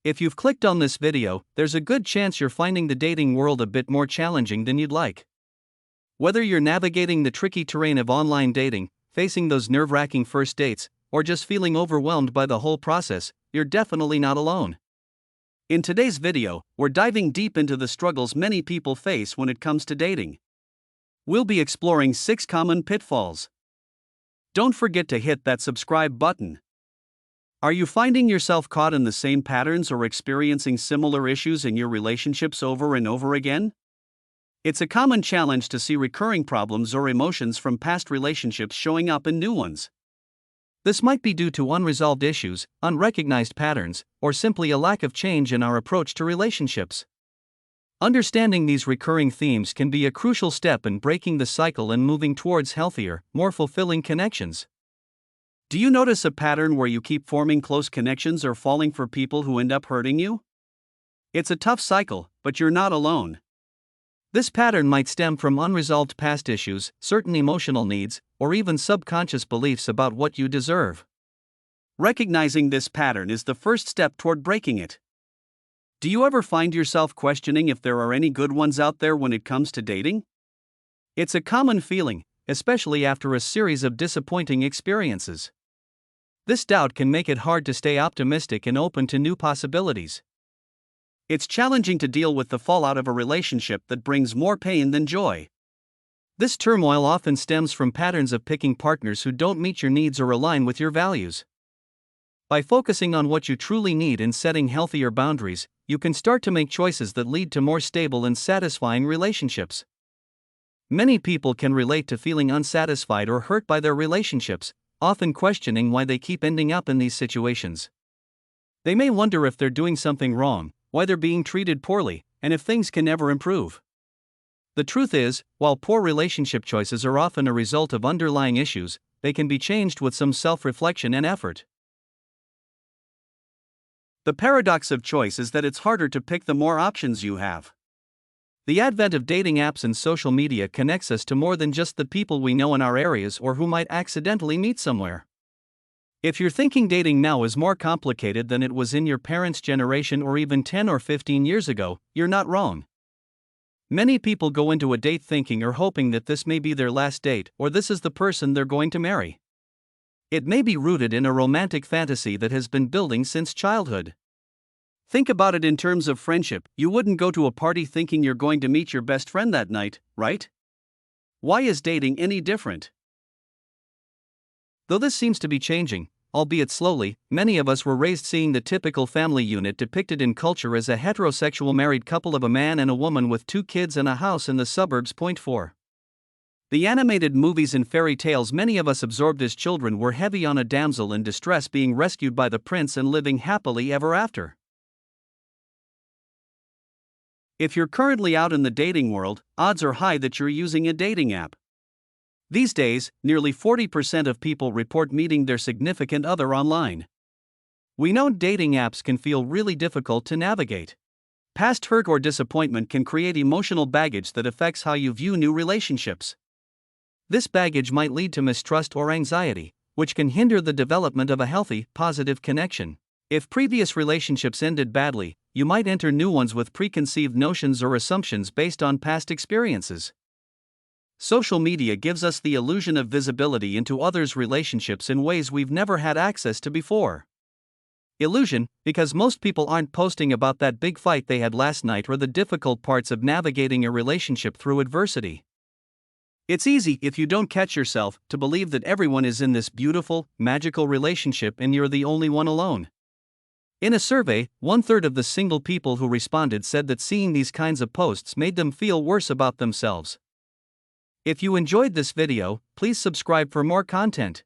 If you've clicked on this video, there's a good chance you're finding the dating world a bit more challenging than you'd like. Whether you're navigating the tricky terrain of online dating, facing those nerve-wracking first dates, or just feeling overwhelmed by the whole process, you're definitely not alone. In today's video, we're diving deep into the struggles many people face when it comes to dating. We'll be exploring 6 common pitfalls. Don't forget to hit that subscribe button. Are you finding yourself caught in the same patterns or experiencing similar issues in your relationships over and over again? It's a common challenge to see recurring problems or emotions from past relationships showing up in new ones. This might be due to unresolved issues, unrecognized patterns, or simply a lack of change in our approach to relationships. Understanding these recurring themes can be a crucial step in breaking the cycle and moving towards healthier, more fulfilling connections. Do you notice a pattern where you keep forming close connections or falling for people who end up hurting you? It's a tough cycle, but you're not alone. This pattern might stem from unresolved past issues, certain emotional needs, or even subconscious beliefs about what you deserve. Recognizing this pattern is the first step toward breaking it. Do you ever find yourself questioning if there are any good ones out there when it comes to dating? It's a common feeling, especially after a series of disappointing experiences. This doubt can make it hard to stay optimistic and open to new possibilities. It's challenging to deal with the fallout of a relationship that brings more pain than joy. This turmoil often stems from patterns of picking partners who don't meet your needs or align with your values. By focusing on what you truly need and setting healthier boundaries, you can start to make choices that lead to more stable and satisfying relationships. Many people can relate to feeling unsatisfied or hurt by their relationships, often questioning why they keep ending up in these situations. They may wonder if they're doing something wrong, why they're being treated poorly, and if things can ever improve. The truth is, while poor relationship choices are often a result of underlying issues, they can be changed with some self-reflection and effort. The paradox of choice is that it's harder to pick the more options you have. The advent of dating apps and social media connects us to more than just the people we know in our areas or who might accidentally meet somewhere. If you're thinking dating now is more complicated than it was in your parents' generation or even 10 or 15 years ago, you're not wrong. Many people go into a date thinking or hoping that this may be their last date or this is the person they're going to marry. It may be rooted in a romantic fantasy that has been building since childhood. Think about it in terms of friendship. You wouldn't go to a party thinking you're going to meet your best friend that night, right? Why is dating any different? Though this seems to be changing, albeit slowly, many of us were raised seeing the typical family unit depicted in culture as a heterosexual married couple of a man and a woman with 2 kids and a house in the suburbs. Point 4. The animated movies and fairy tales many of us absorbed as children were heavy on a damsel in distress being rescued by the prince and living happily ever after. If you're currently out in the dating world, odds are high that you're using a dating app. These days, nearly 40% of people report meeting their significant other online. We know dating apps can feel really difficult to navigate. Past hurt or disappointment can create emotional baggage that affects how you view new relationships. This baggage might lead to mistrust or anxiety, which can hinder the development of a healthy, positive connection. If previous relationships ended badly, you might enter new ones with preconceived notions or assumptions based on past experiences. Social media gives us the illusion of visibility into others' relationships in ways we've never had access to before. Illusion, because most people aren't posting about that big fight they had last night or the difficult parts of navigating a relationship through adversity. It's easy, if you don't catch yourself, to believe that everyone is in this beautiful, magical relationship and you're the only one alone. In a survey, 1/3 of the single people who responded said that seeing these kinds of posts made them feel worse about themselves. If you enjoyed this video, please subscribe for more content.